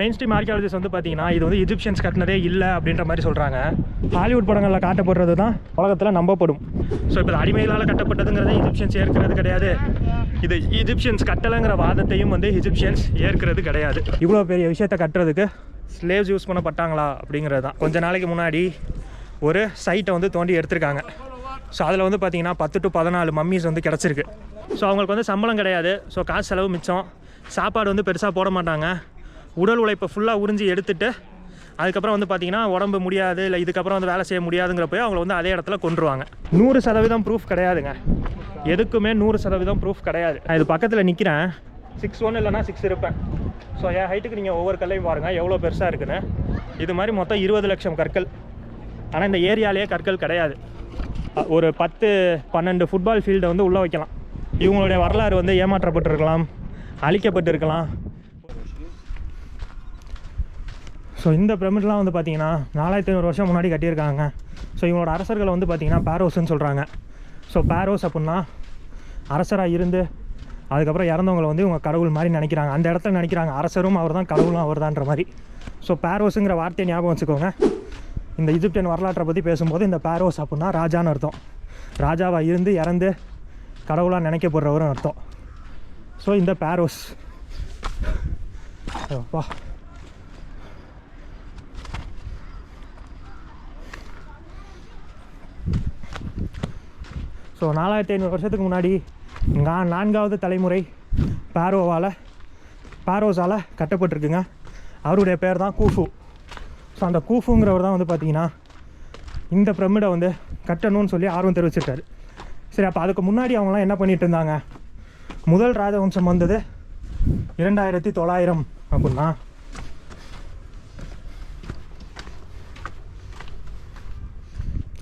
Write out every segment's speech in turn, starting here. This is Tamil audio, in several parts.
மெயின் ஸ்ட்ரீம் ஆர்கியாலஜிஸ்ட் வந்து பார்த்தீங்கன்னா இது வந்து எஜிப்ஷியன்ஸ் கட்டினதே இல்லை அப்படின்ற மாதிரி சொல்கிறாங்க. ஹாலிவுட் படங்களில் காட்டப்படுறது தான் உலகத்தில் நம்பப்படும். ஸோ இப்போ அடிமைகளால் கட்டப்பட்டதுங்கிறத எஜிப்ஷியன்ஸ் ஏற்கிறது கிடையாது. இது எஜிப்ஷியன்ஸ் கட்டலைங்கிற வாதத்தையும் வந்து எஜிப்ஷியன்ஸ் ஏற்கிறது கிடையாது. இவ்வளோ பெரிய விஷயத்தை கட்டுறதுக்கு ஸ்லேவ்ஸ் யூஸ் பண்ணப்பட்டாங்களா அப்படிங்கிறது தான். கொஞ்ச நாளைக்கு முன்னாடி ஒரு சைட்டை வந்து தோண்டி எடுத்திருக்காங்க. ஸோ அதில் வந்து பார்த்தீங்கன்னா 10 to 14 மம்மிஸ் வந்து கிடச்சிருக்கு. ஸோ அவங்களுக்கு வந்து சம்பளம் கிடையாது. ஸோ காசு செலவு மிச்சம். சாப்பாடு வந்து பெருசாக போட மாட்டாங்க. உடல் உழைப்பை ஃபுல்லாக உறிஞ்சி எடுத்துகிட்டு அதுக்கப்புறம் வந்து பார்த்திங்கன்னா உடம்பு முடியாது இல்லை இதுக்கப்புறம் வந்து வேலை செய்ய முடியாதுங்கிறப்போ அவங்கள வந்து அதே இடத்துல கொண்டுருவாங்க. 100% ப்ரூஃப் கிடையாதுங்க. எதுக்குமே 100% ப்ரூஃப் கிடையாது. நான் இது பக்கத்தில் நிற்கிறேன். 6'1" இல்லைனா 6 இருப்பேன். ஸோ என் ஹைட்டுக்கு நீங்கள் ஒவ்வொரு கல்லையும் பாருங்கள் எவ்வளோ பெருசாக இருக்குன்னு. இது மாதிரி மொத்தம் 20 லட்சம் கற்கள். ஆனால் இந்த ஏரியாலேயே கற்கள் கிடையாது. ஒரு 10-12 ஃபுட்பால் ஃபீல்டை வந்து உள்ளே வைக்கலாம். இவங்களுடைய வரலாறு வந்து ஏமாற்றப்பட்டிருக்கலாம், அழிக்கப்பட்டிருக்கலாம். ஸோ இந்த பிரமிட்லாம் வந்து பார்த்திங்கன்னா 4500 வருஷம் முன்னாடி கட்டியிருக்காங்க. ஸோ இவங்களோட அரசர்களை வந்து பார்த்திங்கன்னா பாரோஸ்ன்னு சொல்கிறாங்க. ஸோ பாரோஸ் அப்படின்னா அரசராக இருந்து அதுக்கப்புறம் இறந்தவங்களை வந்து இவங்க கடவுள் மாதிரி நினைக்கிறாங்க. அந்த இடத்துல நினைக்கிறாங்க அரசரும் அவர் தான் கடவுளும் அவர் தான்ற மாதிரி. ஸோ பாரோஸுங்கிற வார்த்தையை ஞாபகம் வச்சுக்கோங்க. இந்த எஜிப்தியன் வரலாற்றை பற்றி பேசும்போது இந்த பாரோஸ் அப்படின்னா ராஜான்னு அர்த்தம். ராஜாவாக இருந்து இறந்து கடவுளாக நினைக்கப்படுறவரும் அர்த்தம். ஸோ இந்த பாரோஸ் வா ஸோ 4500 வருஷத்துக்கு முன்னாடி 4வது தலைமுறை பாரோஸால் கட்டப்பட்டிருக்குங்க. அவருடைய பேர் தான் கூஃபு. ஸோ அந்த கூஃபுங்கிறவர் தான் வந்து பார்த்திங்கன்னா இந்த பிரமிடை வந்து கட்டணும்னு சொல்லி ஆர்வம் தெரிவிச்சிருக்காரு. சரி, அப்போ அதுக்கு முன்னாடி அவங்களாம் என்ன பண்ணிகிட்டு இருந்தாங்க? முதல் ராஜவம்சம் வந்தது 2900 அப்படின்னா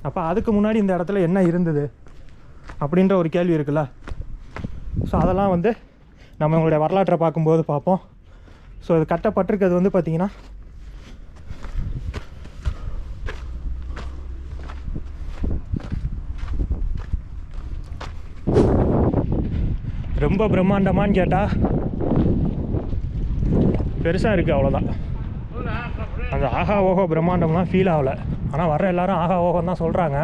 அப்போ அதுக்கு முன்னாடி இந்த இடத்துல என்ன இருந்தது அப்படின்ற ஒரு கேள்வி இருக்குல்ல. ஸோ அதெல்லாம் வந்து நம்ம இவங்களுடைய வரலாற்றை பார்க்கும்போது பார்ப்போம். ஸோ இது கட்டப்பட்டிருக்கிறது வந்து பார்த்திங்கன்னா ரொம்ப பிரம்மாண்டமானு கேட்டால் பெருசாக இருக்குது, அவ்வளோதான். அந்த ஆஹா ஓஹோ பிரம்மாண்டம்லாம் ஃபீல் ஆகலை. ஆனால் வர எல்லாரும் ஆஹா ஓஹோன்னு தான் சொல்கிறாங்க.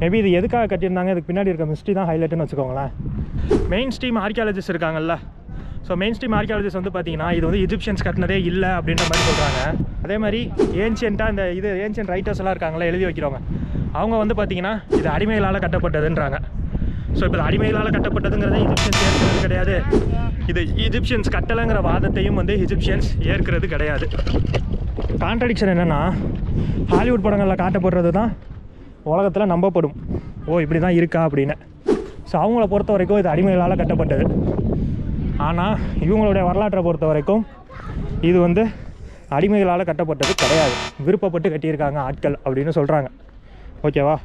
மேபி இது எதுக்காக கட்டியிருந்தாங்க, இதுக்கு பின்னாடி இருக்க மிஸ்ட்ரி தான் ஹைலைட்டுன்னு வச்சுக்கோங்களேன். மெயின் ஸ்ட்ரீம் ஆர்கியாலஜிஸ்ட் இருக்காங்கல்ல. ஸோ மெயின் ஸ்ட்ரீம் ஆர்கியாலஜிஸ்ட் வந்து பார்த்திங்கன்னா இது வந்து எஜிப்ஷியன்ஸ் கட்டினதே இல்லை அப்படின்ற மாதிரி சொல்கிறாங்க. அதே மாதிரி ஏன்ஷியண்ட்டாக இந்த ஏன்ஷியன்ட் ரைட்டர்ஸ் எல்லாம் இருக்காங்களா, எழுதி வைக்கிறவங்க, அவங்க வந்து பார்த்திங்கன்னா இது அடிமைகளால் கட்டப்பட்டதுன்றாங்க. ஸோ இப்போ அடிமைகளால் கட்டப்பட்டதுங்கிறத எஜிப்ஷியன்ஸ் ஏற்கிறது கிடையாது. இது எஜிப்ஷியன்ஸ் கட்டலைங்கிற வாதத்தையும் வந்து எஜிப்ஷியன்ஸ் ஏற்கிறது கிடையாது. கான்ட்ரடிக்ஷன் என்னென்னா, ஹாலிவுட் படங்களில் காட்டப்படுறது தான் உலகத்தில் நம்பப்படும். ஓ இப்படி தான் இருக்கா அப்படின்னு. ஸோ அவங்கள பொறுத்த வரைக்கும் இது அடிமைகளால் கட்டப்பட்டது. ஆனால் இவங்களுடைய வரலாற்றை பொறுத்த வரைக்கும் இது வந்து அடிமைகளால் கட்டப்பட்டது கிடையாது, விருப்பப்பட்டு கட்டியிருக்காங்க ஆட்கள் அப்படின்னு சொல்கிறாங்க. ஓகேவா?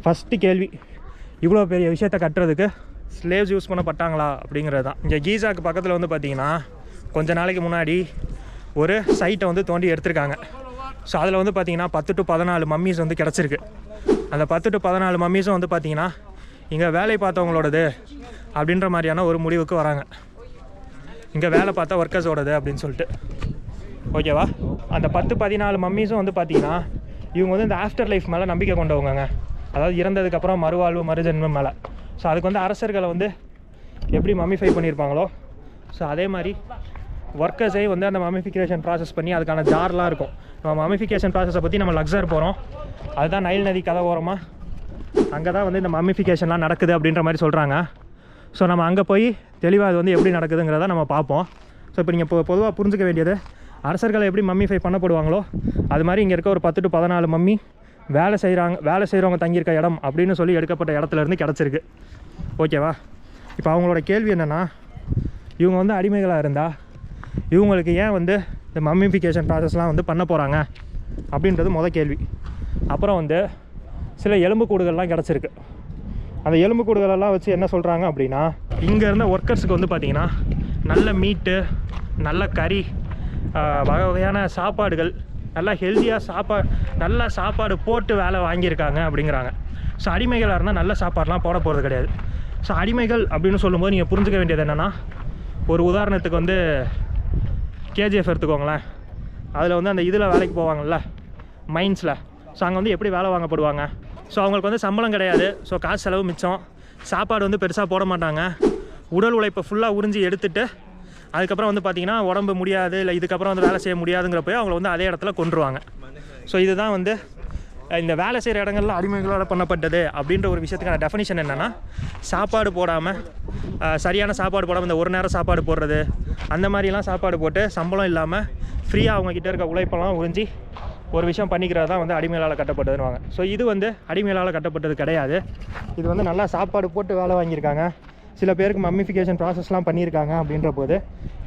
ஃபஸ்ட்டு கேள்வி, இவ்வளோ பெரிய விஷயத்தை கட்டுறதுக்கு ஸ்லேவ்ஸ் யூஸ் பண்ணப்பட்டாங்களா அப்படிங்கிறது தான். இங்கே கீசாக்கு பக்கத்தில் வந்து பார்த்திங்கன்னா கொஞ்ச நாளைக்கு முன்னாடி ஒரு சைட்டை வந்து தோண்டி எடுத்திருக்காங்க. ஸோ அதில் வந்து பார்த்திங்கன்னா 10 to 14 மம்மிஸ் வந்து கிடச்சிருக்கு. அந்த 10 to 14 மம்மிஸும் வந்து பார்த்திங்கன்னா இங்கே வேலை பார்த்தவங்களோடது அப்படின்ற மாதிரியான ஒரு முடிவுக்கு வராங்க. இங்கே வேலை பார்த்தா ஒர்க்கர்ஸோடது அப்படின்னு சொல்லிட்டு. ஓகேவா? அந்த 10-14 மம்மிஸும் வந்து பார்த்திங்கன்னா இவங்க வந்து இந்த ஆஃப்டர் லைஃப் மேலே நம்பிக்கை கொண்டவங்க. அதாவது இறந்ததுக்கப்புறம் மறுவாழ்வு மறுஜென்மம் மேலே. ஸோ அதுக்கு வந்து அரசர்களை வந்து எப்படி மம்மிஃபை பண்ணியிருப்பாங்களோ ஸோ அதே மாதிரி ஒர்க்கர்ஸே வந்து அந்த மம்மிஃபிகேஷன் ப்ராசஸ் பண்ணி அதுக்கான ஜார்லாம் இருக்கும். நம்ம மம்மிஃபிகேஷன் ப்ராசஸை பற்றி நம்ம லக்ஸர் போகிறோம். அதுதான் நைல் நதி கதை ஓரமாக அங்கே தான் வந்து இந்த மம்மிஃபிகேஷன்லாம் நடக்குது அப்படின்ற மாதிரி சொல்கிறாங்க. ஸோ நம்ம அங்கே போய் தெளிவாக அது வந்து எப்படி நடக்குதுங்கிறத நம்ம பார்ப்போம். ஸோ இப்போ நீங்கள் பொதுவாக புரிஞ்சுக்க வேண்டியது, அரசர்களை எப்படி மம்மிஃபை பண்ணப்படுவாங்களோ அது மாதிரி இங்கே இருக்க ஒரு 10 to 14 மம்மி வேலை செய்கிறவங்க தங்கியிருக்க இடம் அப்படின்னு சொல்லி எடுக்கப்பட்ட இடத்துலேருந்து கிடச்சிருக்கு. ஓகேவா? இப்போ அவங்களோட கேள்வி என்னென்னா, இவங்க வந்து அடிமைகளாக இருந்தால் இவங்களுக்கு ஏன் வந்து இந்த மம்மிஃபிகேஷன் ப்ராசஸ்லாம் வந்து பண்ண போகிறாங்க அப்படின்றது மொதல் கேள்வி. அப்புறம் வந்து சில எலும்புக்கூடுகள்லாம் கிடச்சிருக்கு. அந்த எலும்புக்கூடுகளெல்லாம் வச்சு என்ன சொல்கிறாங்க அப்படின்னா, இங்கே இருந்த ஒர்க்கர்ஸுக்கு வந்து பார்த்திங்கன்னா நல்ல மீட்டு, நல்ல கறி, வகை வகையான சாப்பாடுகள், நல்லா ஹெல்த்தியாக நல்ல சாப்பாடு போட்டு வேலை வாங்கியிருக்காங்க அப்படிங்கிறாங்க. ஸோ அடிமைகளாக இருந்தால் நல்ல சாப்பாடெலாம் போட போகிறது கிடையாது. ஸோ அடிமைகள் அப்படின்னு சொல்லும்போது நீங்கள் புரிஞ்சுக்க வேண்டியது என்னென்னா, ஒரு உதாரணத்துக்கு வந்து கேஜிஎஃப் எடுத்துக்கோங்களேன். அதில் வந்து அந்த இதில் வேலைக்கு போவாங்கள்ல மைன்ஸில். ஸோ அங்கே வந்து எப்படி வேலை வாங்கப்படுவாங்க. ஸோ அவங்களுக்கு வந்து சம்பளம் கிடையாது. ஸோ காசு செலவு மிச்சம். சாப்பாடு வந்து பெருசாக போட மாட்டாங்க. உடல் உழைப்பை ஃபுல்லாக உறிஞ்சி எடுத்துகிட்டு அதுக்கப்புறம் வந்து பார்த்திங்கன்னா உடம்பு முடியாது இல்லை இதுக்கப்புறம் வந்து வேலை செய்ய முடியாதுங்கிறப்போ அவங்கள வந்து அதே இடத்துல கொன்றுவாங்க. ஸோ இதுதான் வந்து இந்த வேலை செய்கிற இடங்கள்ல அடிமைகளோட பண்ணப்பட்டது அப்படின்ற ஒரு விஷயத்துக்கான டெஃபினிஷன் என்னென்னா, சாப்பாடு போடாமல் சரியான சாப்பாடு போடாமல் இந்த ஒரு நேரம் சாப்பாடு போடுறது அந்த மாதிரிலாம் சாப்பாடு போட்டு சம்பளம் இல்லாமல் ஃப்ரீயாக அவங்கக்கிட்ட இருக்க உழைப்பெல்லாம் உறிஞ்சி ஒரு விஷயம் பண்ணிக்கிறது தான் வந்து அடிமைகளால் கட்டப்பட்டதுன்னு. ஸோ இது வந்து அடிமைகளால் கட்டப்பட்டது கிடையாது. இது வந்து நல்லா சாப்பாடு போட்டு வேலை வாங்கியிருக்காங்க. சில பேருக்கு மம்மிஃபிகேஷன் ப்ராசஸ்லாம் பண்ணியிருக்காங்க. அப்படின்ற போது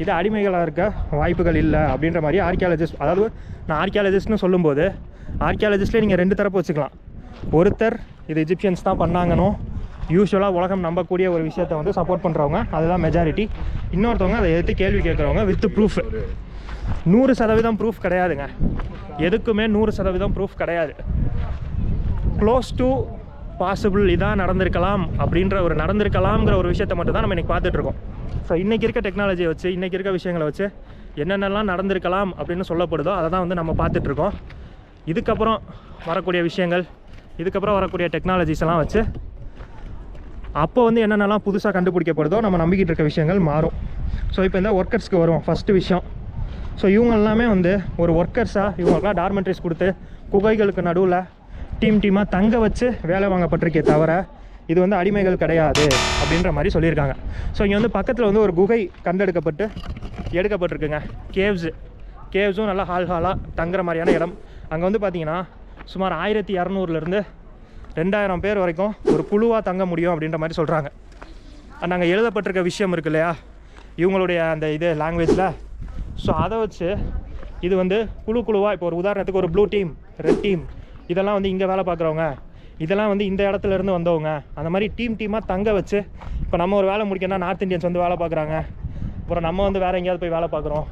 இது அடிமைகளாக இருக்க வாய்ப்புகள் இல்லை அப்படின்ற மாதிரி ஆர்கியாலஜிஸ்ட், அதாவது நான் ஆர்கியாலஜிஸ்ட்னு சொல்லும்போது ஆர்கியாலஜிஸ்ட்லேயே நீங்கள் 2 தரப்பு வச்சுக்கலாம். ஒருத்தர் இது எஜிப்சியன்ஸ் தான் பண்ணாங்கன்னு யூஸ்வலாக உலகம் நம்பக்கூடிய ஒரு விஷயத்தை வந்து சப்போர்ட் பண்ணுறவங்க, அதுதான் மெஜாரிட்டி. இன்னொருத்தவங்க அதை எடுத்து கேள்வி கேட்குறவங்க வித் ப்ரூஃப். 100% ப்ரூஃப் கிடையாதுங்க. எதுக்குமே 100% ப்ரூஃப் கிடையாது. க்ளோஸ் டு பாசிபிள் இதான் நடந்திருக்கலாம் அப்படின்ற ஒரு நடந்திருக்கலாம்ங்கிற ஒரு விஷயத்தை மட்டும் தான் நம்ம இன்றைக்கி பார்த்துட்ருக்கோம். ஸோ இன்றைக்கி இருக்க டெக்னாலஜியை வச்சு இன்றைக்கி இருக்க விஷயங்களை வச்சு என்னென்னலாம் நடந்திருக்கலாம் அப்படின்னு சொல்லப்படுதோ அதை தான் வந்து நம்ம பார்த்துட்ருக்கோம். இதுக்கப்புறம் வரக்கூடிய விஷயங்கள், இதுக்கப்புறம் வரக்கூடிய டெக்னாலஜிஸ் எல்லாம் வச்சு அப்போ வந்து என்னென்னலாம் புதுசாக கண்டுபிடிக்கப்படுதோ நம்ம நம்பிக்கிட்டு இருக்க விஷயங்கள் மாறும். ஸோ இப்போ இந்த ஒர்க்கர்ஸ்க்கு வருவோம். ஃபஸ்ட்டு விஷயம், ஸோ இவங்க எல்லாமே வந்து ஒரு ஒர்க்கர்ஸாக இவங்களுக்குலாம் டார்மெண்ட்ரிஸ் கொடுத்து குகைகளுக்கு நடுவில் டீமாக தங்க வச்சு வேலை வாங்கப்பட்டிருக்கே தவிர இது வந்து அடிமைகள் கிடையாது அப்படின்ற மாதிரி சொல்லியிருக்காங்க. ஸோ இங்கே வந்து பக்கத்தில் வந்து ஒரு குகை எடுக்கப்பட்டிருக்குங்க. கேவ்ஸும் நல்லா ஹாலாக தங்குற மாதிரியான இடம். அங்கே வந்து பார்த்திங்கன்னா சுமார் 1200லேருந்து 2000 பேர் வரைக்கும் ஒரு குழுவாக தங்க முடியும் அப்படின்ற மாதிரி சொல்கிறாங்க. அங்கே எழுதப்பட்டிருக்க விஷயம் இருக்கு இல்லையா இவங்களுடைய அந்த இது லாங்குவேஜில். ஸோ அதை வச்சு இது வந்து குழுவாக இப்போ ஒரு உதாரணத்துக்கு ஒரு ப்ளூ டீம், ரெட் டீம், இதெல்லாம் வந்து இங்கே வேலை பார்க்குறவங்க, இதெல்லாம் வந்து இந்த இடத்துலேருந்து வந்தவங்க, அந்த மாதிரி டீமாக தங்க வச்சு இப்போ நம்ம ஒரு வேலை முடிக்கணும்னா நார்த் இந்தியன்ஸ் வந்து வேலை பார்க்குறாங்க, அப்புறம் நம்ம வந்து வேறு எங்கேயாவது போய் வேலை பார்க்குறோம்,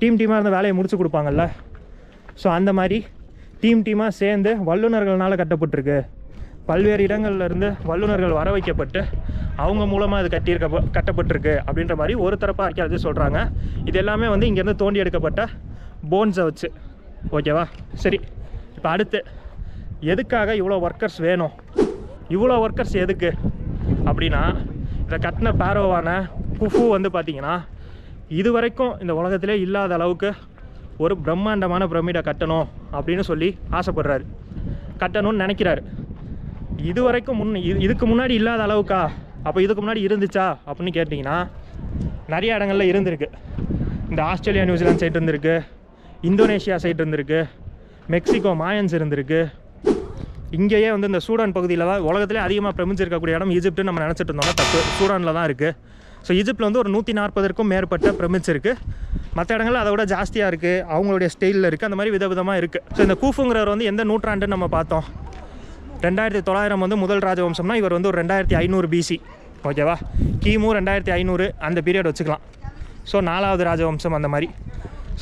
டீமாக இருந்து வேலையை முடிச்சு கொடுப்பாங்கல்ல. ஸோ அந்த மாதிரி டீமாக சேர்ந்து வல்லுநர்களால் கட்டப்பட்டிருக்கு. பல்வேறு இடங்கள்லேருந்து வல்லுநர்கள் வர வைக்கப்பட்டு அவங்க மூலமாக இது கட்டப்பட்டிருக்கு அப்படின்ற மாதிரி ஒரு தரப்பாக ஆர்கியாலஜி சொல்கிறாங்க. இது எல்லாமே வந்து இங்கேருந்து தோண்டி எடுக்கப்பட்ட போன்ஸை வச்சு. ஓகேவா? சரி, இப்போ அடுத்து எதுக்காக இவ்வளோ ஒர்க்கர்ஸ் வேணும், இவ்வளோ ஒர்க்கர்ஸ் எதுக்கு அப்படின்னா, இதை கட்டின பேரோவான குஃபு வந்து பார்த்திங்கன்னா இது வரைக்கும் இந்த உலகத்திலே இல்லாத அளவுக்கு ஒரு பிரம்மாண்டமான பிரமிடை கட்டணும் அப்படின்னு சொல்லி ஆசைப்படுறாரு, கட்டணும்னு நினைக்கிறாரு. இது வரைக்கும் இதுக்கு முன்னாடி இல்லாத அளவுக்கா? அப்போ இதுக்கு முன்னாடி இருந்துச்சா அப்படின்னு கேட்டிங்கன்னா நிறைய இடங்களில் இருந்திருக்கு. இந்த ஆஸ்திரேலியா நியூசிலாந்து சைட் இருந்திருக்கு, இந்தோனேஷியா சைட் இருந்திருக்கு, மெக்சிகோ மாயன்ஸ் இருந்திருக்கு. இங்கேயே வந்து இந்த சூடான் பகுதியில் தான் உலகத்திலே அதிகமாக பிரமிச்சிருக்கக்கூடிய இடம் ஈஜிப்ட்டுன்னு நம்ம நினச்சிட்டு இருந்தோம்னா தப்பு. சூடானில் தான் இருக்குது. ஸோ ஈஜிப்டில் வந்து ஒரு 140க்கும் மேற்பட்ட பிரமிட்ஸ் இருக்குது. மற்ற இடங்களில் அதை விட ஜாஸ்தியாக இருக்குது, அவங்களுடைய ஸ்டைலில் இருக்குது, அந்த மாதிரி விதவிதமாக இருக்குது. ஸோ இந்த கூஃபுங்கிறவர் வந்து எந்த நூற்றாண்டுன்னு நம்ம பார்த்தோம், 2900 வந்து முதல் ராஜவம்சம்னா இவர் வந்து ஒரு 2500 BC. ஓகேவா? கிமு 2500 அந்த பீரியட் வச்சுக்கலாம். ஸோ 4வது ராஜவம்சம் அந்த மாதிரி.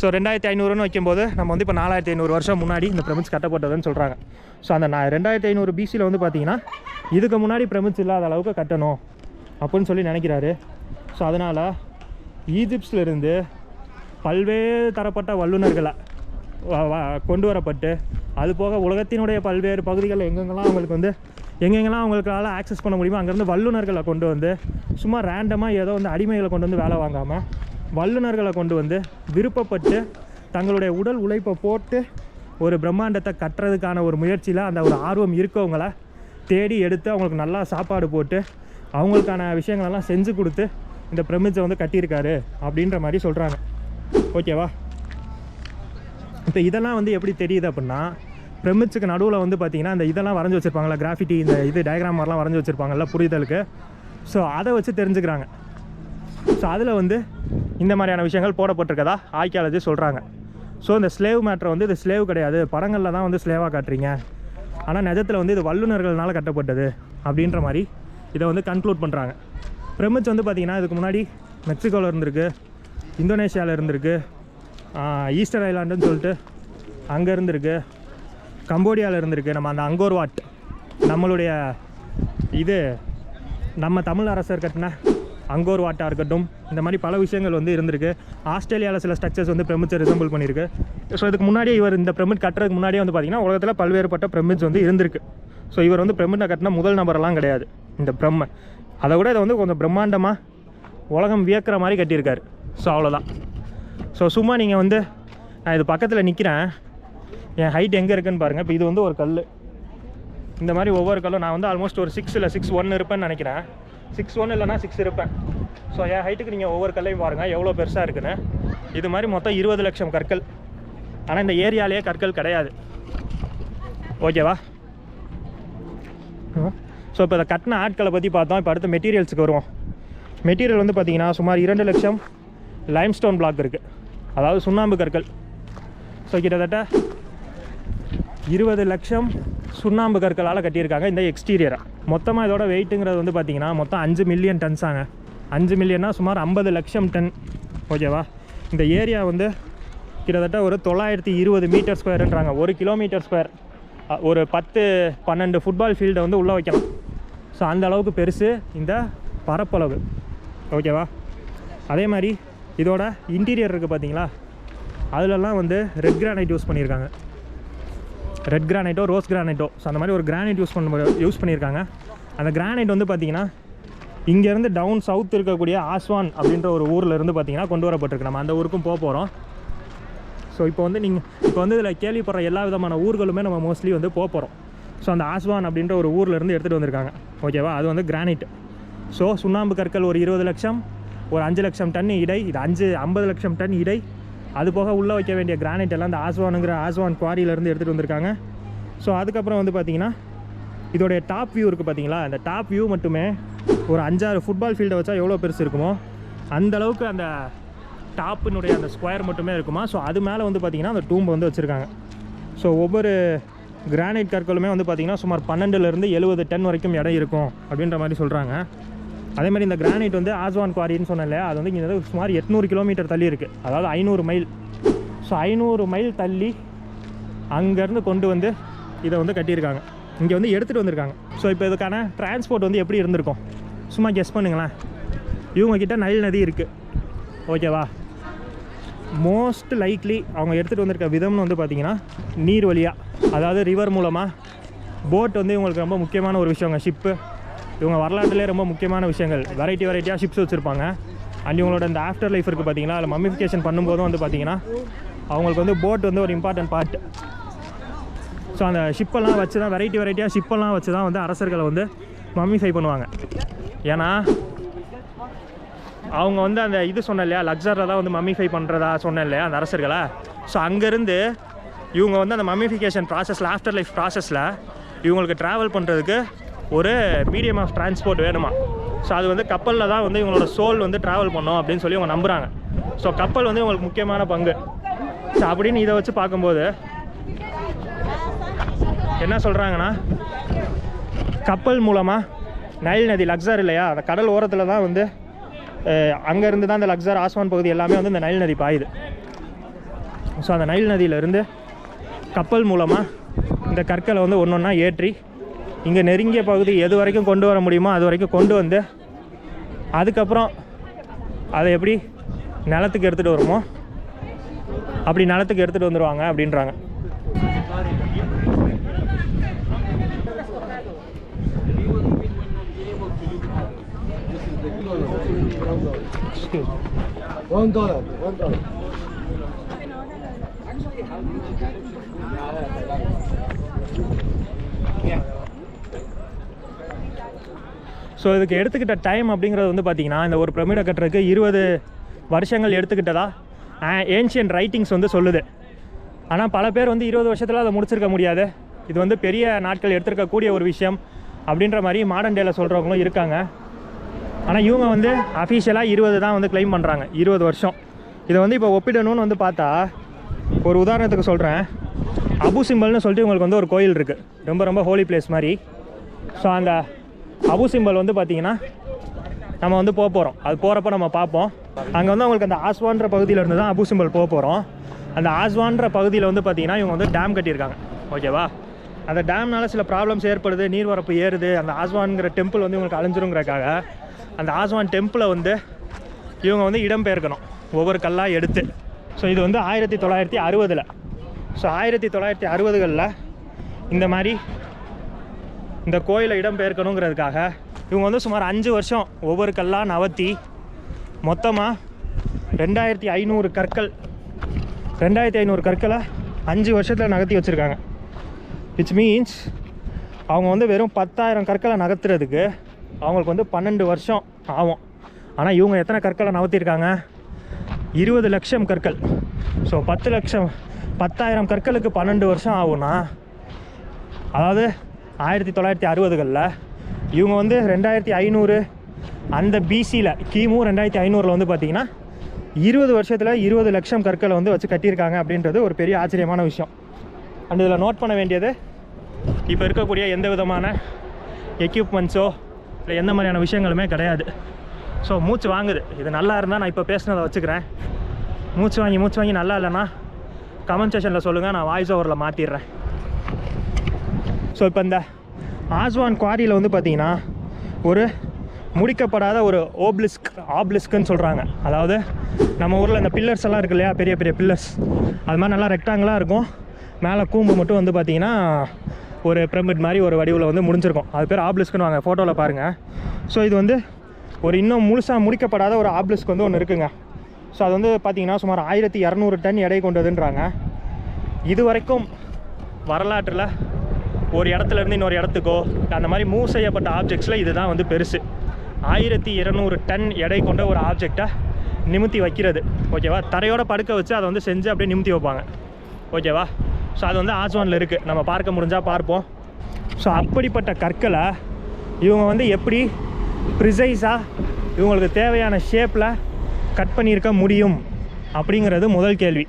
ஸோ 2500ன்னு வைக்கும்போது நம்ம வந்து இப்போ 4500 வருஷம் முன்னாடி இந்த பிரமிட்ஸ் கட்டப்பட்டதுன்னு சொல்கிறாங்க. ஸோ அந்த 2500 BCயில் வந்து பார்த்திங்கன்னா இதுக்கு முன்னாடி பிரமிட்ஸ் இல்லாத அளவுக்கு கட்டணும் அப்படின்னு சொல்லி நினைக்கிறாரு. ஸோ அதனால் ஈஜிப்ட்ஸ்லேருந்து பல்வேறு தரப்பட்ட வல்லுநர்களை கொண்டு வரப்பட்டு, அது போக உலகத்தினுடைய பல்வேறு பகுதிகளில் எங்கெங்கெல்லாம் அவங்களுக்கால ஆக்சஸ் பண்ண முடியுமோ அங்கேருந்து வல்லுநர்களை கொண்டு வந்து, சும்மா ரேண்டமாக ஏதோ வந்து அடிமைகளை கொண்டு வந்து வேலை வாங்காமல் வல்லுநர்களை கொண்டு வந்து விருப்பப்பட்டு தங்களுடைய உடல் உழைப்பை போட்டு ஒரு பிரம்மாண்டத்தை கட்டுறதுக்கான ஒரு முயற்சியில் அந்த ஒரு ஆர்வம் இருக்கவங்கள தேடி எடுத்து அவங்களுக்கு நல்லா சாப்பாடு போட்டு அவங்களுக்கான விஷயங்களெல்லாம் செஞ்சு கொடுத்து இந்த பிரமிட்ஸை வந்து கட்டியிருக்காரு அப்படின்ற மாதிரி சொல்கிறாங்க. ஓகேவா? இப்போ இதெல்லாம் வந்து எப்படி தெரியுது அப்படின்னா, பிரமிட்ஸுக்கு நடுவில் வந்து பார்த்திங்கன்னா இந்த இதெல்லாம் வரைஞ்சி வச்சுருப்பாங்களா, கிராஃபிட்டி, இந்த இது டயக்ராம் மாதிரிலாம் வரைஞ்சி வச்சுருப்பாங்கல்ல புரிதலுக்கு. ஸோ அதை வச்சு தெரிஞ்சுக்கிறாங்க. ஸோ அதில் வந்து இந்த மாதிரியான விஷயங்கள் போடப்பட்டிருக்கதா ஆர்கியாலஜி சொல்கிறாங்க. ஸோ இந்த ஸ்லேவ் மேட்ரை வந்து இது ஸ்லேவ் கிடையாது, படங்களில் தான் வந்து ஸ்லேவாக காட்டுறீங்க, ஆனால் நிஜத்தில் வந்து இது வல்லுநர்களால் கட்டப்பட்டது அப்படின்ற மாதிரி இதை வந்து கன்க்ளூட் பண்ணுறாங்க. பிரமிட்ஸ் வந்து பார்த்திங்கன்னா இதுக்கு முன்னாடி மெக்சிகோவில் இருந்திருக்கு, இந்தோனேஷியாவில் இருந்திருக்கு, ஈஸ்டர் ஐலாண்டுன்னு சொல்லிட்டு அங்கே இருந்திருக்கு, கம்போடியாவில் இருந்திருக்கு. நம்ம அந்த அங்கோர் வாட் நம்மளுடைய இது நம்ம தமிழ் அரசர் கட்டின அங்கோர் வாட்டாக இருக்கட்டும், இந்த மாதிரி பல விஷயங்கள் வந்து இருந்திருக்கு. ஆஸ்திரேலியாவில் சில ஸ்ட்ரக்சர்ஸ் வந்து பிரமிட்ஸை ரிசம்பிள் பண்ணியிருக்கு. ஸோ இதுக்கு முன்னாடியே இவர் இந்த பிரமிட் கட்டுறதுக்கு முன்னாடியே வந்து பார்த்திங்கன்னா உலகத்தில் பல்வேறுபட்ட பிரமிட்ஸ் வந்து இருந்திருக்கு. ஸோ இவர் வந்து பிரமிட்டை கட்டின முதல் நபரெல்லாம் கிடையாது இந்த பிரம்மை. அதை விட இதை வந்து கொஞ்சம் பிரம்மாண்டமாக உலகம் வியக்கிற மாதிரி கட்டியிருக்காரு. ஸோ அவ்வளோதான். ஸோ சும்மா நீங்கள் வந்து நான் இது பக்கத்தில் நிற்கிறேன், என் ஹைட் எங்கே இருக்குதுன்னு பாருங்கள். இப்போ இது வந்து ஒரு கல், இந்த மாதிரி ஒவ்வொரு கல்லும் நான் வந்து ஆல்மோஸ்ட் ஒரு 6 இல்லை 6'1" இருப்பேன்னு நினைக்கிறேன். 6'1" இல்லைனா 6 இருப்பேன். ஸோ என் ஹைட்டுக்கு நீங்கள் ஒவ்வொரு கல்லையும் பாருங்கள் எவ்வளோ பெருசாக இருக்குன்னு. இது மாதிரி மொத்தம் 20 லட்சம் கற்கள். ஆனால் இந்த ஏரியாலேயே கற்கள் கிடையாது. ஓகேவா? ஸோ இப்போ இதை கட்டின ஆட்களை பற்றி பார்த்தோம். இப்போ அடுத்த மெட்டீரியல்ஸுக்கு வருவோம். மெட்டீரியல் வந்து பார்த்திங்கன்னா சுமார் 2 லட்சம் லைம்ஸ்டோன் பிளாக் இருக்குது, அதாவது சுண்ணாம்பு கற்கள். ஸோ கிட்டத்தட்ட 20 லட்சம் சுண்ணாம்பு கற்களால் கட்டியிருக்காங்க இந்த எக்ஸ்டீரியரை. மொத்தமாக இதோட வெயிட்டுங்கிறது வந்து பார்த்திங்கன்னா மொத்தம் 5 மில்லியன் டன்ஸாங்க. 5 மில்லியன்னா சுமார் 50 லட்சம் டன். ஓகேவா? இந்த ஏரியா வந்து கிட்டத்தட்ட ஒரு 920 மீட்டர் ஸ்கொயருன்றாங்க. 1 கிலோமீட்டர் ஸ்கொயர், ஒரு 10-12 ஃபுட்பால் ஃபீல்டை வந்து உள்ளே வைக்கலாம். ஸோ அந்த அளவுக்கு பெருசு இந்த பரப்பளவு. ஓகேவா? அதே மாதிரி இதோட இன்டீரியர் இருக்குது பார்த்தீங்களா, அதிலெல்லாம் வந்து ரெட் கிரானைட் யூஸ் பண்ணியிருக்காங்க. Red granito rose granito, so அந்த மாதிரி ஒரு கிரானைட் யூஸ் பண்ணியிருக்காங்க. அந்த கிரானைட் வந்து பார்த்திங்கன்னா இங்கேருந்து டவுன் சவுத் இருக்கக்கூடிய ஆஸ்வான் அப்படின்ற ஒரு ஊரில் இருந்து பார்த்திங்கன்னா கொண்டு வரப்பட்டிருக்கு. நம்ம அந்த ஊருக்கும் போக போகிறோம். ஸோ இப்போ வந்து இதில் கேள்விப்படுற எல்லா விதமான ஊர்களுமே நம்ம மோஸ்ட்லி வந்து போக போகிறோம். ஸோ அந்த ஆஸ்வான் அப்படின்ற ஒரு ஊர்லேருந்து எடுத்துகிட்டு வந்திருக்காங்க. ஓகேவா? அது வந்து கிரானைட். ஸோ சுண்ணாம்பு கற்கள் ஒரு 20 லட்சம், ஒரு 5 லட்சம் டன் இடை, இது 50 லட்சம் டன் இடை. அது போக உள்ளே வைக்க வேண்டிய கிரானைட் எல்லாம் இந்த ஆஸ்வான் குவாரியிலேருந்து எடுத்துகிட்டு வந்திருக்காங்க. ஸோ அதுக்கப்புறம் வந்து பார்த்திங்கன்னா இதோடைய டாப் வியூ இருக்குது பார்த்தீங்களா, அந்த டாப் வியூ மட்டுமே ஒரு 5-6 ஃபுட்பால் ஃபீல்டை வச்சா எவ்வளோ பெருசு இருக்குமோ அந்தளவுக்கு அந்த டாப்பினுடைய அந்த ஸ்கொயர் மட்டுமே இருக்குமா. ஸோ அது மேலே வந்து பார்த்திங்கன்னா அந்த டூம்பை வந்து வச்சுருக்காங்க. ஸோ ஒவ்வொரு கிரானைட் கற்களுமே வந்து பார்த்திங்கன்னா சுமார் 12லேருந்து 70 டன் வரைக்கும் எடை இருக்கும் அப்படின்ற மாதிரி சொல்கிறாங்க. அதே மாதிரி இந்த கிரானைட் வந்து ஆஸ்வான் குவாரின்னு சொன்னேன் இல்லையா, அது வந்து இங்கே சுமார் 800 கிலோமீட்டர் தள்ளி இருக்குது, அதாவது 500 மைல். ஸோ 500 மைல் தள்ளி அங்கேருந்து கொண்டு வந்து இதை வந்து கட்டியிருக்காங்க, இங்கே வந்து எடுத்துகிட்டு வந்திருக்காங்க. ஸோ இப்போ இதுக்கான டிரான்ஸ்போர்ட் வந்து எப்படி இருந்திருக்கும் சும்மா கெஸ் பண்ணுங்களேன். இவங்கக்கிட்ட நைல் நதி இருக்குது. ஓகேவா? மோஸ்ட் லைக்லி அவங்க எடுத்துகிட்டு வந்திருக்க விதம்னு வந்து பார்த்திங்கன்னா நீர் வழியாக, அதாவது ரிவர் மூலமாக. போட் வந்து இவங்களுக்கு ரொம்ப முக்கியமான ஒரு விஷயங்க. ஷிப்பு இவங்க வரலாற்றுலேயே ரொம்ப முக்கியமான விஷயங்கள். வெரைட்டியாக ஷிப்ஸ் வச்சுருப்பாங்க. அண்ட் இவங்களோட இந்த ஆஃப்டர் லைஃப் இருக்குது பார்த்திங்கன்னா, அதில் மம்மிஃபிகேஷன் பண்ணும்போதும் வந்து பார்த்திங்கன்னா அவங்களுக்கு வந்து போட் வந்து ஒரு இம்பார்ட்டன்ட் பார்ட். ஸோ அந்த ஷிப்பெல்லாம் வச்சு தான் வெரைட்டியாக ஷிப்பெல்லாம் வச்சு தான் வந்து அரசர்களை வந்து மம்மிஃபை பண்ணுவாங்க. ஏன்னா அவங்க வந்து அந்த இது சொன்ன இல்லையா, லக்ஸரில் தான் வந்து மம்மிஃபை பண்ணுறதா சொன்னேன் இல்லையா அந்த அரசர்களை. ஸோ அங்கேருந்து இவங்க வந்து அந்த மம்மிஃபிகேஷன் ப்ராசஸில், ஆஃப்டர் லைஃப் ப்ராசஸில் இவங்களுக்கு ட்ராவல் பண்ணுறதுக்கு ஒரு மீடியம் ஆஃப் டிரான்ஸ்போர்ட் வேணுமா. ஸோ அது வந்து கப்பலில் தான் வந்து இவங்களோட சோல் வந்து ட்ராவல் பண்ணோம் அப்படின்னு சொல்லி இவங்க நம்புகிறாங்க. ஸோ கப்பல் வந்து இவங்களுக்கு முக்கியமான பங்கு. ஸோ அப்படின்னு இதை வச்சு பார்க்கும்போது என்ன சொல்கிறாங்கன்னா, கப்பல் மூலமாக நைல் நதி, லக்ஸர் இல்லையா, அந்த கடல் ஓரத்தில் தான் வந்து அங்கேருந்து தான் அந்த லக்ஸர் ஆஸ்வான் பகுதி எல்லாமே வந்து இந்த நைல் நதி பாயுது. ஸோ அந்த நைல் நதியிலேருந்து கப்பல் மூலமாக இந்த கற்களை வந்து ஒன்று ஒன்றா ஏற்றி இங்கே நெருங்கிய பகுதி எது வரைக்கும் கொண்டு வர முடியுமோ அது வரைக்கும் கொண்டு வந்து அதுக்கப்புறம் அதை எப்படி நிலத்துக்கு எடுத்துகிட்டு வருமோ அப்படி நிலத்துக்கு எடுத்துகிட்டு வந்துடுவாங்க அப்படின்றாங்க. $1. ஸோ இதுக்கு எடுத்துக்கிட்ட டைம் அப்படிங்கிறது வந்து பார்த்திங்கன்னா, இந்த ஒரு பிரமிடை கட்டுறதுக்கு 20 வருஷங்கள் எடுத்துக்கிட்டதா ஏன்ஷியன்ட் ரைட்டிங்ஸ் வந்து சொல்லுது. ஆனால் பல பேர் வந்து 20 வருஷத்தில் அதை முடிச்சிருக்க முடியாது, இது வந்து பெரிய நாட்கள் எடுத்துருக்கக்கூடிய ஒரு விஷயம் அப்படின்ற மாதிரி மாடர்ன் டேயில் சொல்கிறவங்களும் இருக்காங்க. ஆனால் இவங்க வந்து அஃபீஷியலாக 20 தான் வந்து கிளைம் பண்ணுறாங்க, 20 வருஷம். இதை வந்து இப்போ ஒப்பிடணும்னு வந்து பார்த்தா, ஒரு உதாரணத்துக்கு சொல்கிறேன், அபு சிம்பல்னு சொல்லிட்டு இவங்களுக்கு வந்து ஒரு கோயில் இருக்குது, ரொம்ப ரொம்ப ஹோலி பிளேஸ் மாதிரி. ஸோ அந்த அபு சிம்பல் வந்து பார்த்திங்கன்னா நம்ம வந்து போக போகிறோம், அது போகிறப்ப நம்ம பார்ப்போம். அங்கே வந்து அவங்களுக்கு அந்த ஆஸ்வான்ற பகுதியிலேருந்து தான் அபு சிம்பல் போக போகிறோம். அந்த ஆஸ்வான்ற பகுதியில் வந்து பார்த்திங்கன்னா இவங்க வந்து டேம் கட்டியிருக்காங்க. ஓகேவா? அந்த டேம்னால சில ப்ராப்ளம்ஸ் ஏற்படுது, நீர்வரப்பு ஏறுது, அந்த ஆஸ்வான்ங்கிற டெம்பிள் வந்து இவங்களுக்கு அழிஞ்சிருங்கிறக்காக அந்த ஆஸ்வான் டெம்பிளை வந்து இவங்க வந்து இடம்பெயர்க்கணும் ஒவ்வொரு கல்லாக எடுத்து. ஸோ இது வந்து 1960. ஸோ 1960களில் இந்த மாதிரி இந்த கோயிலை இடம்பெயர்க்கணுங்கிறதுக்காக இவங்க வந்து சுமார் 5 வருஷம் ஒவ்வொரு கல்லாக நவர்த்தி மொத்தமாக 2500 கற்கள் 2500 கற்களை 5 வருஷத்தில் நகர்த்தி வச்சுருக்காங்க. விச் மீன்ஸ் அவங்க வந்து வெறும் 10,000 கற்களை நகர்த்துறதுக்கு அவங்களுக்கு வந்து 12 வருஷம் ஆகும். ஆனால் இவங்க எத்தனை கற்களை நகர்த்திருக்காங்க? 20 லட்சம் கற்கள். ஸோ 10,000 கற்களுக்கு 12 வருஷம் ஆகும்னா, அதாவது 1960களில் இவங்க வந்து 2500 அந்த பிசியில் கிமு 2500 வந்து பார்த்திங்கன்னா 20 வருஷத்தில் 20 லட்சம் கற்களை வந்து வச்சு கட்டியிருக்காங்க அப்படின்றது ஒரு பெரிய ஆச்சரியமான விஷயம். அண்ட் இதில் நோட் பண்ண வேண்டியது, இப்போ இருக்கக்கூடிய எந்த விதமான எக்யூப்மெண்ட்ஸோ இல்லை எந்த மாதிரியான விஷயங்களுமே கிடையாது. ஸோ மூச்சு வாங்குது. இது நல்லா இருந்தால் நான் இப்போ பேசுனதை வச்சுக்கிறேன். மூச்சு வாங்கி நல்லா இல்லைன்னா கமெண்ட் செக்ஷனில் சொல்லுங்கள், நான் வாய்ஸ் ஓவரில் மாற்றிடுறேன். ஸோ இப்போ இந்த ஆஸ்வான் குவாரியில் வந்து பார்த்திங்கன்னா ஒரு முடிக்கப்படாத ஒரு ஆப்லிஸ்க்குன்னு சொல்கிறாங்க. அதாவது நம்ம ஊரில் இந்த பில்லர்ஸ் எல்லாம் இருக்கு இல்லையா, பெரிய பெரிய பில்லர்ஸ், அது மாதிரி நல்லா ரெக்டாங்கிளாக இருக்கும். மேலே கூம்பு மட்டும் வந்து பார்த்திங்கன்னா ஒரு பிரமிட் மாதிரி ஒரு வடிவில் வந்து முடிஞ்சிருக்கும். அது பேர் ஆப்லிஸ்க்குன்னு வாங்க, ஃபோட்டோவில் பாருங்கள். ஸோ இது வந்து ஒரு இன்னும் முழுசாக முடிக்கப்படாத ஒரு ஆப்லிஸ்க் வந்து ஒன்று இருக்குங்க. ஸோ அது வந்து பார்த்திங்கன்னா சுமார் 1200 டன் எடை கொண்டதுன்றாங்க. இது வரைக்கும் வரலாற்றில் ஒரு இடத்துலேருந்து இன்னொரு இடத்துக்கோ அந்த மாதிரி மூவ் செய்யப்பட்ட ஆப்ஜெக்ட்ஸில் இதுதான் வந்து பெருசு. 1200 டன் எடை கொண்ட ஒரு ஆப்ஜெக்டை நிமித்தி வைக்கிறது, ஓகேவா? தரையோட படுக்க வச்சு அதை வந்து செஞ்சு அப்படியே நிமித்தி வைப்பாங்க, ஓகேவா? ஸோ அது வந்து ஆஸ்வானில் இருக்குது, நம்ம பார்க்க முடிஞ்சால் பார்ப்போம். ஸோ அப்படிப்பட்ட கற்களை இவங்க வந்து எப்படி ப்ரிசைஸாக இவங்களுக்கு தேவையான ஷேப்பில் கட் பண்ணியிருக்க முடியும் அப்படிங்கிறது முதல் கேள்வி.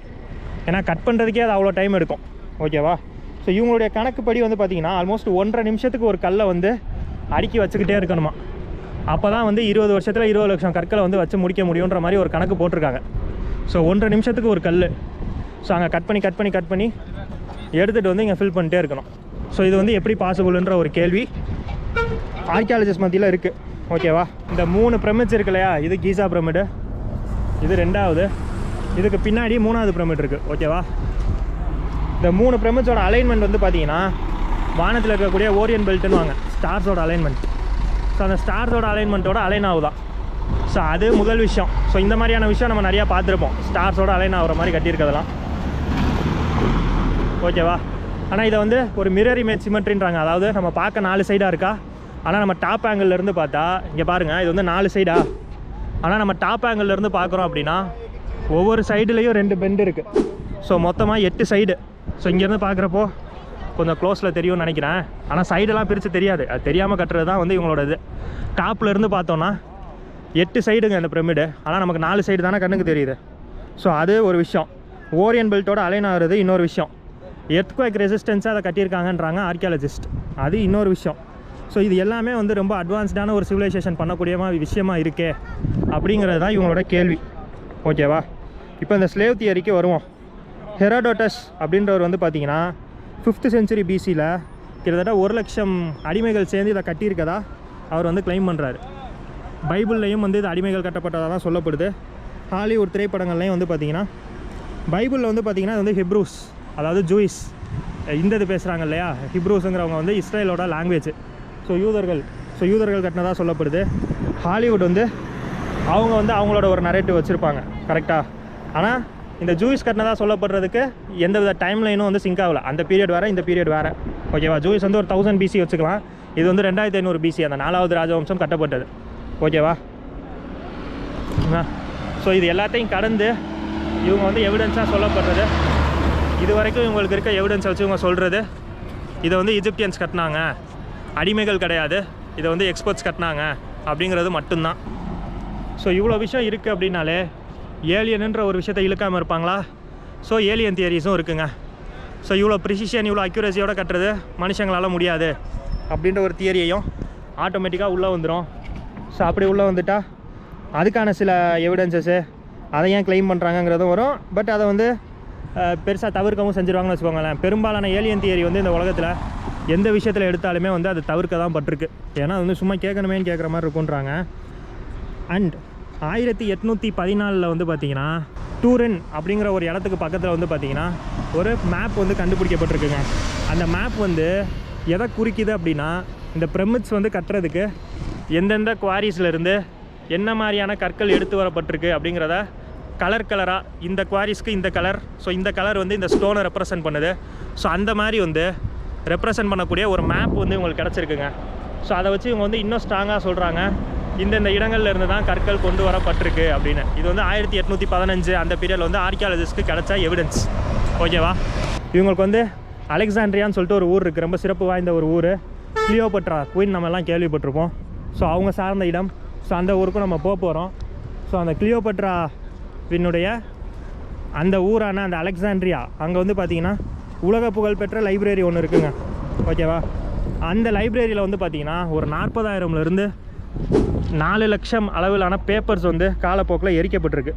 ஏன்னா கட் பண்ணுறதுக்கே அது அவ்வளோ டைம் எடுக்கும், ஓகேவா? ஸோ இவங்களுடைய கணக்குப்படி வந்து பார்த்திங்கன்னா ஆல்மோஸ்ட் 1.5 நிமிஷத்துக்கு ஒரு கல்லை வந்து அடுக்கி வச்சுக்கிட்டே இருக்கணுமா. அப்போ தான் வந்து 20 வருஷத்தில் 20 லட்சம் கற்களை வந்து வச்சு முடிக்க முடியுன்ற மாதிரி ஒரு கணக்கு போட்டிருக்காங்க. ஸோ 1.5 நிமிஷத்துக்கு ஒரு கல். ஸோ அங்கே கட் பண்ணி எடுத்துகிட்டு வந்து இங்கே ஃபில் பண்ணிட்டே இருக்கணும். ஸோ இது வந்து எப்படி பாசிபிள்ன்ற ஒரு கேள்வி ஆர்கியாலஜிஸ்ட் மத்தியில் இருக்குது, ஓகேவா? இந்த 3 பிரமிட்ஸ் இருக்கு இல்லையா, இது கீசா பிரமிடு, இது 2வது, இதுக்கு பின்னாடி 3வது பிரமிட் இருக்குது, ஓகேவா? இந்த 3 பிரமிட்ஸோட அலைன்மெண்ட் வந்து பார்த்திங்கன்னா வானத்தில் இருக்கக்கூடிய ஓரியன் பெல்ட்டுன்னு வாங்க, ஸ்டார்ஸோட அலைன்மெண்ட். ஸோ அந்த ஸ்டார்ஸோட அலைன்மெண்ட்டோட அலைன் ஆகுதான். ஸோ அது முதல் விஷயம். ஸோ இந்த மாதிரியான விஷயம் நம்ம நிறையா பார்த்துருப்போம், ஸ்டார்ஸோட அலைன் ஆகிற மாதிரி கட்டியிருக்கிறதெல்லாம், ஓகேவா? ஆனால் இதை வந்து ஒரு மிரர் இமேஜ் சிமெட்ரின்றாங்க. அதாவது நம்ம பார்க்க 4 சைடாக இருக்கா, ஆனால் நம்ம டாப் ஆங்கிள்லேருந்து பார்த்தா இங்கே பாருங்கள், இது வந்து 4 சைடா, ஆனால் நம்ம டாப் ஆங்கிள்லேருந்து பார்க்குறோம் அப்படின்னா ஒவ்வொரு சைடுலேயும் 2 பெண்டு இருக்குது. ஸோ மொத்தமாக 8 சைடு. ஸோ இங்கேருந்து பார்க்குறப்போ கொஞ்சம் க்ளோஸில் தெரியும்னு நினைக்கிறேன், ஆனால் சைடெல்லாம் பிரித்து தெரியாது, அது தெரியாமல் கட்டுறது தான் வந்து இவங்களோட இது. டாப்லேருந்து பார்த்தோன்னா 8 சைடுங்க இந்த பிரமிடு, ஆனால் நமக்கு 4 சைடு தானே கண்ணுக்கு தெரியுது. ஸோ அது ஒரு விஷயம். ஓரியன் பெல்ட்டோட அலைன் ஆகிறது இன்னொரு விஷயம். எர்த்குவேக் ரெசிஸ்டன்ஸாக அதை கட்டியிருக்காங்கன்றாங்க ஆர்கியாலஜிஸ்ட், அது இன்னொரு விஷயம். ஸோ இது எல்லாமே வந்து ரொம்ப அட்வான்ஸ்டான ஒரு சிவிலைசேஷன் பண்ணக்கூடிய விஷயமாக இருக்கே அப்படிங்கிறது தான் இவங்களோட கேள்வி, ஓகேவா? இப்போ இந்த ஸ்லேவ் தியரிக்கு வருவோம். ஹெரோடோட்டஸ் அப்படின்றவர் வந்து பார்த்திங்கன்னா 5th செஞ்சுரி பிசியில் கிட்டத்தட்ட 1 லட்சம் அடிமைகள் சேர்ந்து இதை கட்டியிருக்கதா அவர் வந்து கிளைம் பண்ணுறாரு. பைபிள்லையும் வந்து இது அடிமைகள் கட்டப்பட்டதாக தான் சொல்லப்படுது. ஹாலிவுட் திரைப்படங்கள்லையும் வந்து பார்த்திங்கன்னா பைபிளில் வந்து பார்த்திங்கன்னா இது வந்து ஹிப்ரூஸ், அதாவது ஜூயிஸ், இந்த இது பேசுகிறாங்க இல்லையா, ஹிப்ரூஸுங்கிறவங்க வந்து இஸ்ரேலோட லாங்குவேஜ். ஸோ யூதர்கள் கட்டினதாக சொல்லப்படுது. ஹாலிவுட் வந்து அவங்க வந்து அவங்களோட ஒரு நரேட்டிவ் வச்சுருப்பாங்க, கரெக்டாக? ஆனால் இந்த ஜூயிஸ் கட்டினதாக சொல்லப்படுறதுக்கு எந்தவித டைம் லைனும் வந்து சிங்க் ஆகலை. அந்த பீரியட் வேறு, இந்த பீரியட் வேறு, ஓகேவா? ஜூயிஸ் வந்து ஒரு 1000 பிசி வச்சுக்கலாம், இது வந்து 2500 பிசி, அந்த 4வது ராஜவம்சம் கட்டப்பட்டது, ஓகேவா? ஸோ இது எல்லாத்தையும் கடந்து இவங்க வந்து எவிடன்ஸாக சொல்லப்படுறது, இது வரைக்கும் இவங்களுக்கு இருக்க எவிடன்ஸை வச்சு இவங்க சொல்கிறது, இதை வந்து எஜிப்தியன்ஸ் கட்டினாங்க, அடிமைகள் கிடையாது, இதை வந்து எக்ஸ்பர்ட்ஸ் கட்டினாங்க அப்படிங்கிறது மட்டும்தான். ஸோ இவ்வளோ விஷயம் இருக்குது அப்படின்னாலே ஏலியனுன்ற ஒரு விஷயத்தை இழுக்காமல் இருப்பாங்களா? ஸோ ஏலியன் தியரிஸும் இருக்குங்க. ஸோ இவ்வளோ ப்ரிசிஷன், இவ்வளோ அக்யூரஸியோடு கட்டுறது மனுஷங்களால் முடியாது அப்படின்ற ஒரு தியரியையும் ஆட்டோமேட்டிக்காக உள்ளே வந்துடும். ஸோ அப்படி உள்ளே வந்துட்டால் அதுக்கான சில எவிடன்சஸ்ஸு அதை ஏன் கிளைம் பண்ணுறாங்கங்கிறதும் வரும். பட் அதை வந்து பெருசாக தவிர்க்கவும் செஞ்சுருவாங்கன்னு வச்சுக்கோங்களேன். பெரும்பாலான ஏலியன் தியரி வந்து இந்த உலகத்தில் எந்த விஷயத்தில் எடுத்தாலுமே வந்து அது தவிர்க்க தான் பட்டிருக்கு. ஏன்னா அது வந்து சும்மா கேட்கணுமேன்னு கேட்குற மாதிரி இருக்குன்றாங்க. அண்ட் 1814 வந்து பார்த்திங்கன்னா டூரின் அப்படிங்கிற ஒரு இடத்துக்கு பக்கத்தில் வந்து பார்த்திங்கன்னா ஒரு மேப் வந்து கண்டுபிடிக்கப்பட்டிருக்குங்க. அந்த மேப் வந்து எதை குறிக்குது அப்படின்னா இந்த பிரமிட்ஸ் வந்து கட்டுறதுக்கு எந்தெந்த குவாரிஸ்லேருந்து என்ன மாதிரியான கற்கள் எடுத்து வரப்பட்டிருக்கு அப்படிங்கிறத கலராக இந்த குவாரிஸ்க்கு இந்த கலர், ஸோ இந்த கலர் வந்து இந்த ஸ்டோனை ரெப்ரசன்ட் பண்ணுது. ஸோ அந்த மாதிரி வந்து ரெப்ரசன்ட் பண்ணக்கூடிய ஒரு மேப் வந்து உங்களுக்கு கிடச்சிருக்குங்க. ஸோ அதை வச்சு இவங்க வந்து இன்னும் ஸ்ட்ராங்காக சொல்கிறாங்க இந்தந்த இடங்கள்ல இருந்து தான் கற்கள் கொண்டு வரப்பட்டிருக்கு அப்படின்னு. இது வந்து 1815 அந்த பீரியடில் வந்து ஆர்கியாலஜிஸ்ட்க்கு கிடைச்ச எவிடன்ஸ். ஓகேவா? இவங்களுக்கு வந்து அலெக்சாண்ட்ரியான்னு சொல்லிட்டு ஒரு ஊர் இருக்குது, ரொம்ப சிறப்பு வாய்ந்த ஒரு ஊர். கிளியோபட்ரா குயின் நம்ம எல்லாம் கேள்விப்பட்டிருப்போம். ஸோ அவங்க சார்ந்த இடம். ஸோ அந்த ஊருக்கும் நம்ம போக போகிறோம். ஸோ அந்த கிளியோபட்ராவினுடைய அந்த ஊரான அந்த அலெக்சாண்ட்ரியா அங்கே வந்து பார்த்திங்கன்னா உலக புகழ்பெற்ற லைப்ரரி ஒன்று இருக்குங்க. ஓகேவா? அந்த லைப்ரரியில் வந்து பார்த்திங்கன்னா ஒரு 40,000லேருந்து 4 லட்சம் அளவிலான பேப்பர்ஸ் வந்து காலப்போக்கில் எரிக்கப்பட்டிருக்கு.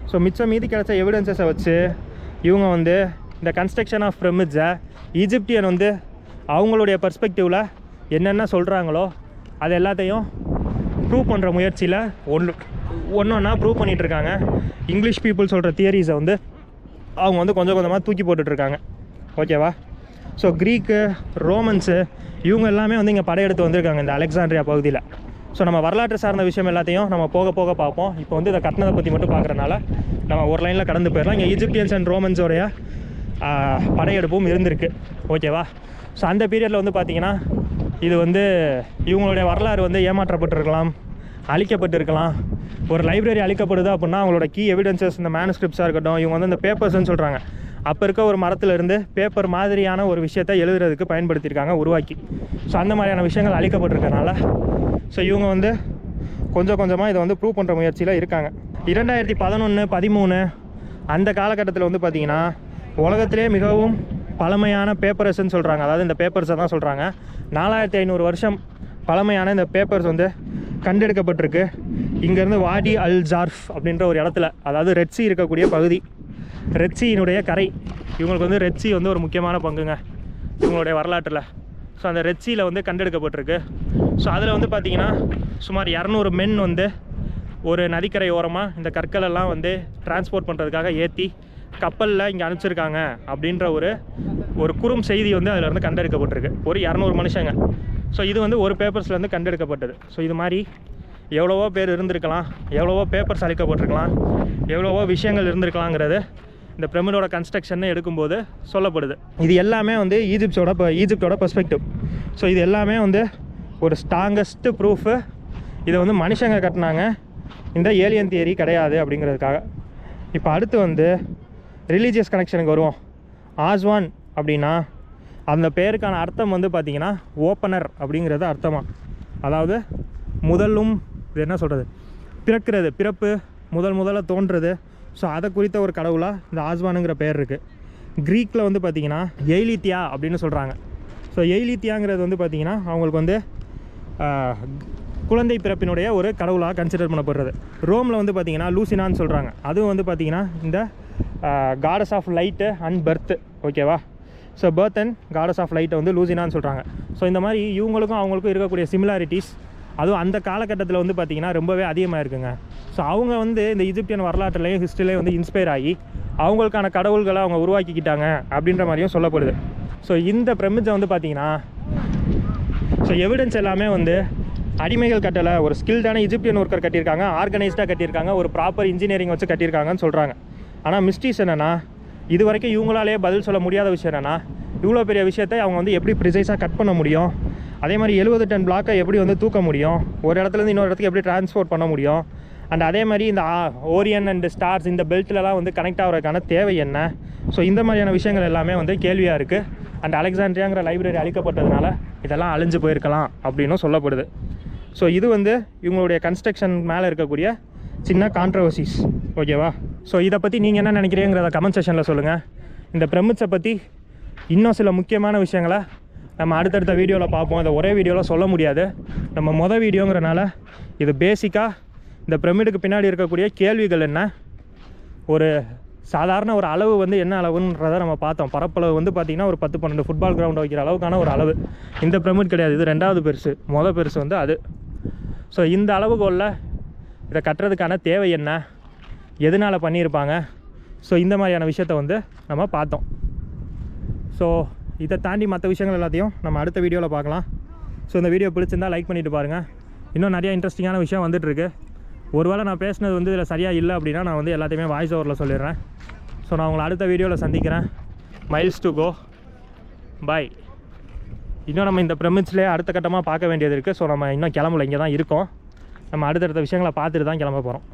ஸோ மிச்சம் மீதி கிடைச்ச எவிடன்ஸஸை வச்சு இவங்க வந்து இந்த கன்ஸ்ட்ரக்ஷன் ஆஃப் பிரமிட்ஸை ஈஜிப்டியன் வந்து அவங்களுடைய பர்ஸ்பெக்டிவில் என்னென்ன சொல்கிறாங்களோ அது எல்லாத்தையும் ப்ரூவ் பண்ணுற முயற்சியில் ஒன்றா ப்ரூவ் பண்ணிகிட்ருக்காங்க. இங்கிலீஷ் பீப்புள் சொல்கிற தியரிஸை வந்து அவங்க வந்து கொஞ்சம் கொஞ்சமாக தூக்கி போட்டுட்ருக்காங்க. ஓகேவா? ஸோ க்ரீக்கு, ரோமன்ஸு இவங்க எல்லாமே வந்து இங்கே படையெடுத்து வந்திருக்காங்க இந்த அலெக்சாண்ட்ரியா பகுதியில். ஸோ நம்ம வரலாற்று சார்ந்த விஷயம் எல்லாத்தையும் நம்ம போக போக பார்ப்போம். இப்போ வந்து இதை கட்டினதை பற்றி மட்டும் பார்க்குறனால நம்ம ஒரு லைனில் கடந்து போயிடலாம். இங்கே ஈஜிப்டியன்ஸ் அண்ட் ரோமன்ஸோடைய படையெடுப்பும் இருந்திருக்கு. ஓகேவா? ஸோ அந்த பீரியடில் வந்து பார்த்திங்கன்னா இது வந்து இவங்களுடைய வரலாறு வந்து ஏமாற்றப்பட்டிருக்கலாம், அழிக்கப்பட்டிருக்கலாம். ஒரு லைப்ரரி அழிக்கப்படுது அப்படின்னா அவங்களோட கீ எவிடன்சஸ் இந்த மேனுஸ்கிரிப்ட்ஸாக இருக்கட்டும், இவங்க வந்து இந்த பேப்பர்ஸ்ன்னு சொல்கிறாங்க, அப்போ இருக்க ஒரு மரத்துலேருந்து பேப்பர் மாதிரியான ஒரு விஷயத்தை எழுதுறதுக்கு பயன்படுத்தியிருக்காங்க, உருவாக்கி. ஸோ அந்த மாதிரியான விஷயங்கள் அழிக்கப்பட்டிருக்கனால ஸோ இவங்க வந்து கொஞ்சம் கொஞ்சமாக இதை வந்து ப்ரூவ் பண்ணுற முயற்சியில் இருக்காங்க. 2011, 13 அந்த காலகட்டத்தில் வந்து பார்த்திங்கன்னா உலகத்திலே மிகவும் பழமையான பேப்பர்ஸ்ன்னு சொல்கிறாங்க. அதாவது இந்த பேப்பர்ஸை தான் சொல்கிறாங்க. 4500 வருஷம் பழமையான இந்த பேப்பர்ஸ் வந்து கண்டெடுக்கப்பட்டிருக்கு. இங்கேருந்து வாடி அல் ஜார்ஃப் அப்படின்ற ஒரு இடத்துல, அதாவது ரெட் சீ இருக்கக்கூடிய பகுதி, ரெட் சீயினுடைய கரை. இவங்களுக்கு வந்து ரெட் சீ வந்து ஒரு முக்கியமான பங்குங்க இவங்களுடைய வரலாற்றில். ஸோ அந்த ரெட் சீயில் வந்து கண்டெடுக்கப்பட்டிருக்கு. ஸோ அதில் வந்து பார்த்திங்கன்னா சுமார் 200 மென் வந்து ஒரு நதிக்கரை ஓரமாக இந்த கற்களெல்லாம் வந்து டிரான்ஸ்போர்ட் பண்ணுறதுக்காக ஏற்றி கப்பலில் இங்கே அனுப்பிச்சிருக்காங்க அப்படின்ற ஒரு குறும் செய்தி வந்து அதில் இருந்து கண்டெடுக்கப்பட்டிருக்கு. ஒரு 200 மனுஷங்க. ஸோ இது வந்து ஒரு பேப்பர்ஸ்லேருந்து கண்டெடுக்கப்பட்டது. ஸோ இது மாதிரி எவ்வளவோ பேர் இருந்திருக்கலாம், எவ்வளவோ பேப்பர்ஸ் அழிக்கப்பட்டிருக்கலாம், எவ்வளவோ விஷயங்கள் இருந்திருக்கலாங்கிறது இந்த பிரமிடோட கன்ஸ்ட்ரக்ஷன் எடுக்கும்போது சொல்லப்படுது. இது எல்லாமே வந்து ஈஜிப்டோட பெர்ஸ்பெக்டிவ். ஸோ இது எல்லாமே வந்து ஒரு ஸ்ட்ராங்கஸ்ட்டு ப்ரூஃபு இதை வந்து மனுஷங்க கட்டினாங்க, இந்த ஏலியன் தியரி கிடையாது அப்படிங்கிறதுக்காக. இப்போ அடுத்து வந்து ரிலீஜியஸ் கனெக்ஷனுக்கு வருவோம். ஆஸ்வான் அப்படின்னா அந்த பேருக்கான அர்த்தம் வந்து பார்த்திங்கன்னா ஓப்பனர் அப்படிங்கிறது அர்த்தமாக. அதாவது முதலும் இது என்ன சொல்கிறது, பிறக்கிறது, பிறப்பு, முதல்ல தோன்றுறது. ஸோ அதை குறித்த ஒரு கடவுளாக இந்த ஆஸ்வானுங்கிற பேர் இருக்குது. க்ரீக்கில் வந்து பார்த்திங்கன்னா எய்லித்தியா அப்படின்னு சொல்கிறாங்க. ஸோ எய்லித்தியாங்கிறது வந்து பார்த்திங்கன்னா அவங்களுக்கு வந்து குழந்தை பிறப்பினுடைய ஒரு கடவுளாக கன்சிடர் பண்ணப்படுறது. ரோமில் வந்து பார்த்திங்கன்னா லூசினான்னு சொல்கிறாங்க. அதுவும் வந்து பார்த்திங்கன்னா இந்த goddess of light and birth. ஓகேவா? So birth and goddess of லைட்டை வந்து லூசினான்னு சொல்கிறாங்க. ஸோ இந்த மாதிரி இவங்களுக்கும் அவங்களுக்கும் இருக்கக்கூடிய சிமிலாரிட்டிஸ் அதுவும் அந்த காலகட்டத்தில் வந்து பார்த்திங்கன்னா ரொம்பவே அதிகமாக இருக்குங்க. ஸோ அவங்க வந்து இந்த ஈஜிப்டியன் வரலாற்றுலையும் ஹிஸ்ட்ரிலையும் வந்து இன்ஸ்பயர் ஆகி அவங்களுக்கான கடவுள்களை அவங்க உருவாக்கிக்கிட்டாங்க அப்படின்ற மாதிரியும் சொல்லப்படுது. ஸோ இந்த பிரமிட்ஸை வந்து பார்த்திங்கன்னா ஸோ எவிடன்ஸ் எல்லாமே வந்து அடிமைகள் கட்டலை, ஒரு ஸ்கில்டான ஈஜிப்டியன் ஒர்க்கர் கட்டியிருக்காங்க, ஆர்கனைஸ்டாக கட்டியிருக்காங்க, ஒரு ப்ராப்பர் இன்ஜினியரிங் வச்சு கட்டியிருக்காங்கன்னு சொல்கிறாங்க. ஆனால் மிஸ்டீஸ் என்னென்னா இது வரைக்கும் இவங்களாலே பதில் சொல்ல முடியாத விஷயம் என்னென்னா இவ்வளோ பெரிய விஷயத்தை அவங்க வந்து எப்படி ப்ரிசைஸாக கட் பண்ண முடியும், அதே மாதிரி 70 டன் பிளாக்கை எப்படி வந்து தூக்க முடியும், ஒரு இடத்துலேருந்து இன்னொரு இடத்துக்கு எப்படி டிரான்ஸ்போர்ட் பண்ண முடியும், அண்ட் அதே மாதிரி இந்த ஓரியன் அண்ட் ஸ்டார்ஸ் இந்த பெல்ட்லலாம் வந்து கனெக்ட் ஆகிறதுக்கான தேவை என்ன. ஸோ இந்த மாதிரியான விஷயங்கள் எல்லாமே வந்து கேள்வியாக இருக்குது. அண்ட் அலெக்சாண்ட்ரியாங்கிற லைப்ரரி அழிக்கப்பட்டதுனால இதெல்லாம் அழிஞ்சு போயிருக்கலாம் அப்படின்னும் சொல்லப்படுது. ஸோ இது வந்து இவங்களுடைய கன்ஸ்ட்ரக்ஷன் மேலே இருக்கக்கூடிய சின்ன கான்ட்ரவர்சிஸ். ஓகேவா? ஸோ இதை பற்றி நீங்கள் என்ன நினைக்கிறீங்கிறத கமெண்ட் செக்ஷனில் சொல்லுங்கள். இந்த பிரமிட்ஸை பற்றி இன்னும் சில முக்கியமான விஷயங்களை நம்ம அடுத்தடுத்த வீடியோவில் பார்ப்போம். இதை ஒரே வீடியோவில் சொல்ல முடியாது. நம்ம வீடியோங்கிறனால இது பேசிக்காக இந்த பிரமிடுக்கு பின்னாடி இருக்கக்கூடிய கேள்விகள் என்ன, ஒரு சாதாரண ஒரு அளவு வந்து என்ன அளவுன்றதை நம்ம பார்த்தோம். பரப்பளவு வந்து பார்த்திங்கன்னா ஒரு 10-12 ஃபுட்பால் கிரவுண்ட் வைக்கிற அளவுக்கான ஒரு அளவு. இந்த பிரமிட் கிடையாது, இது 2வது பெருசு. பெருசு வந்து அது. ஸோ இந்த அளவுகோலில் இதை கட்டுறதுக்கான தேவை என்ன, எதனால் பண்ணியிருப்பாங்க. ஸோ இந்த மாதிரியான விஷயத்த வந்து நம்ம பார்த்தோம். ஸோ இதை தாண்டி மற்ற விஷயங்கள் எல்லாத்தையும் நம்ம அடுத்த வீடியோவில் பார்க்கலாம். ஸோ இந்த வீடியோ பிடிச்சிருந்தால் லைக் பண்ணிவிட்டு பாருங்கள். இன்னும் நிறையா இன்ட்ரெஸ்டிங்கான விஷயம் வந்துட்டுருக்கு. ஒருவேளை நான் பேசுனது வந்து இதில் சரியாக இல்லை அப்படின்னா நான் வந்து எல்லாத்தையுமே வாய்ஸ் ஓவரில் சொல்லிடுறேன். ஸோ நான் உங்களை அடுத்த வீடியோவில் சந்திக்கிறேன். மைல்ஸ் டு கோ, பாய். இன்னும் நம்ம இந்த பிரமிட்ஸ்லேயே அடுத்த கட்டமாக பார்க்க வேண்டியது இருக்குது. ஸோ நம்ம இன்னும் கிளம்பல, இங்கே தான் இருக்கோம். நம்ம அடுத்தடுத்த விஷயங்களை பார்த்துட்டு தான் கிளம்ப போகிறோம்.